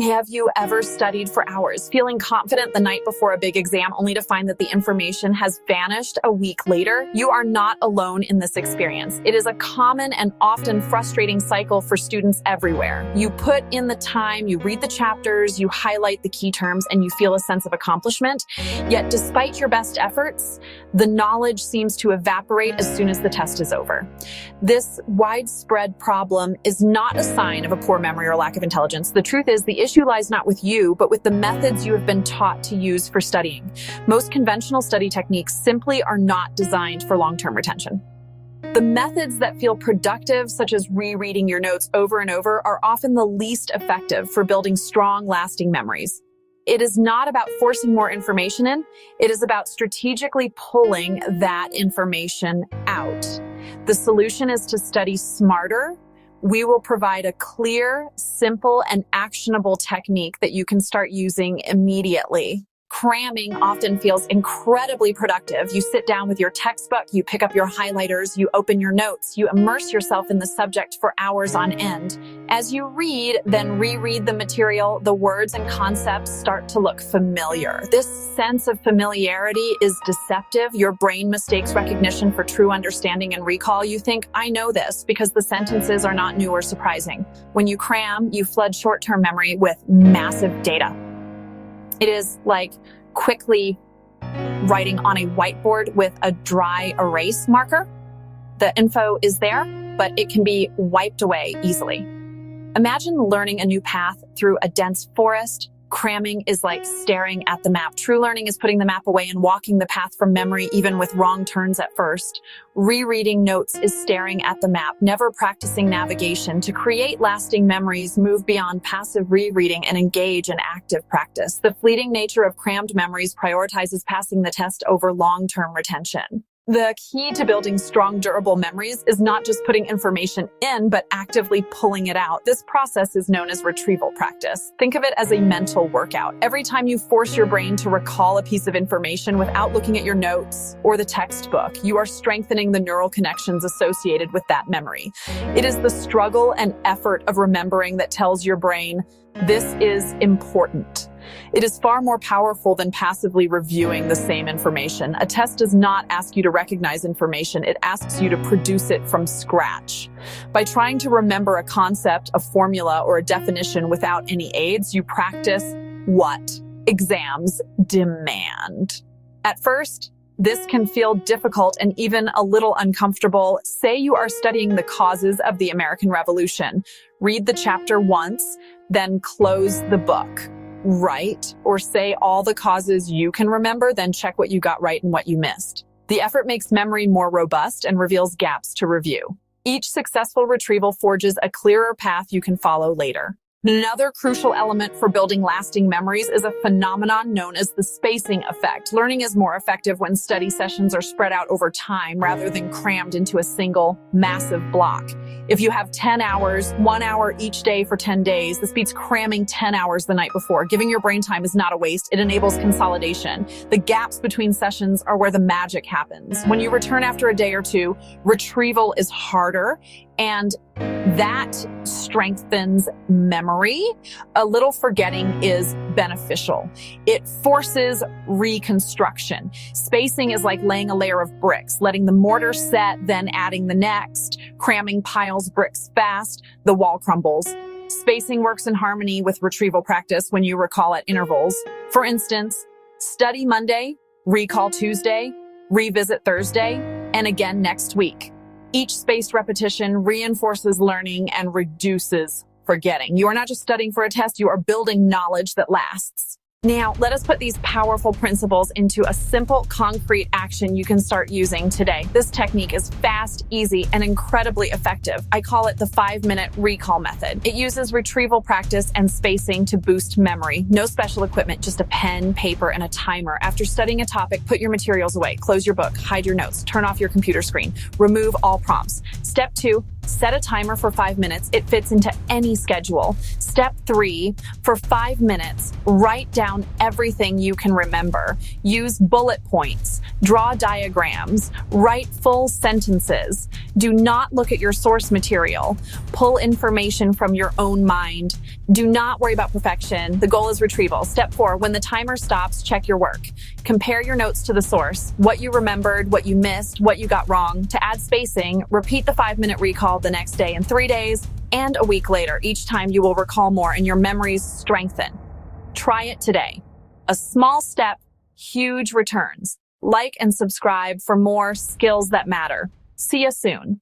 Have you ever studied for hours, feeling confident the night before a big exam, only to find that the information has vanished a week later? You are not alone in this experience. It is a common and often frustrating cycle for students everywhere. You put in the time, you read the chapters, you highlight the key terms, and you feel a sense of accomplishment. Yet, despite your best efforts, the knowledge seems to evaporate as soon as the test is over. This widespread problem is not a sign of a poor memory or lack of intelligence. The truth is, the issue lies not with you, but with the methods you have been taught to use for studying. Most conventional study techniques simply are not designed for long-term retention. The methods that feel productive, such as rereading your notes over and over, are often the least effective for building strong, lasting memories. It is not about forcing more information in, it is about strategically pulling that information out. The solution is to study smarter. We will provide a clear, simple, and actionable technique that you can start using immediately. Cramming often feels incredibly productive. You sit down with your textbook, you pick up your highlighters, you open your notes, you immerse yourself in the subject for hours on end. As you read, then reread the material, the words and concepts start to look familiar. This sense of familiarity is deceptive. Your brain mistakes recognition for true understanding and recall. You think, I know this, because the sentences are not new or surprising. When you cram, you flood short-term memory with massive data. It is like quickly writing on a whiteboard with a dry erase marker. The info is there, but it can be wiped away easily. Imagine learning a new path through a dense forest. Cramming is like staring at the map. True learning is putting the map away and walking the path from memory, even with wrong turns at first. Rereading notes is staring at the map, never practicing navigation. To create lasting memories, move beyond passive rereading and engage in active practice. The fleeting nature of crammed memories prioritizes passing the test over long-term retention. The key to building strong, durable memories is not just putting information in, but actively pulling it out. This process is known as retrieval practice. Think of it as a mental workout. Every time you force your brain to recall a piece of information without looking at your notes or the textbook, you are strengthening the neural connections associated with that memory. It is the struggle and effort of remembering that tells your brain, this is important. It is far more powerful than passively reviewing the same information. A test does not ask you to recognize information. It asks you to produce it from scratch. By trying to remember a concept, a formula, or a definition without any aids, you practice what exams demand. At first, this can feel difficult and even a little uncomfortable. Say you are studying the causes of the American Revolution. Read the chapter once, then close the book. Write or say all the causes you can remember, then check what you got right and what you missed. The effort makes memory more robust and reveals gaps to review. Each successful retrieval forges a clearer path you can follow later. Another crucial element for building lasting memories is a phenomenon known as the spacing effect. Learning is more effective when study sessions are spread out over time rather than crammed into a single, massive block. If you have 10 hours, 1 hour each day for 10 days, this beats cramming 10 hours the night before. Giving your brain time is not a waste. It enables consolidation. The gaps between sessions are where the magic happens. When you return after a day or two, retrieval is harder, and that strengthens memory. A little forgetting is beneficial. It forces reconstruction. Spacing is like laying a layer of bricks, letting the mortar set, then adding the next. Cramming piles bricks fast, the wall crumbles. Spacing works in harmony with retrieval practice when you recall at intervals. For instance, study Monday, recall Tuesday, revisit Thursday, and again next week. Each spaced repetition reinforces learning and reduces forgetting. You are not just studying for a test, you are building knowledge that lasts. Now, let us put these powerful principles into a simple, concrete action you can start using today. This technique is fast, easy, and incredibly effective. I call it the 5-minute recall method. It uses retrieval practice and spacing to boost memory. No special equipment, just a pen, paper, and a timer. After studying a topic, put your materials away, close your book, hide your notes, turn off your computer screen, remove all prompts. Step 2, set a timer for 5 minutes. It fits into any schedule. Step 3, for 5 minutes, write down everything you can remember. Use bullet points. Draw diagrams. Write full sentences. Do not look at your source material. Pull information from your own mind. Do not worry about perfection. The goal is retrieval. Step 4, when the timer stops, check your work. Compare your notes to the source, what you remembered, what you missed, what you got wrong. To add spacing, repeat the 5-minute recall the next day and 3 days and a week later. Each time you will recall more and your memories strengthen. Try it today. A small step, huge returns. Like and subscribe for more skills that matter. See you soon.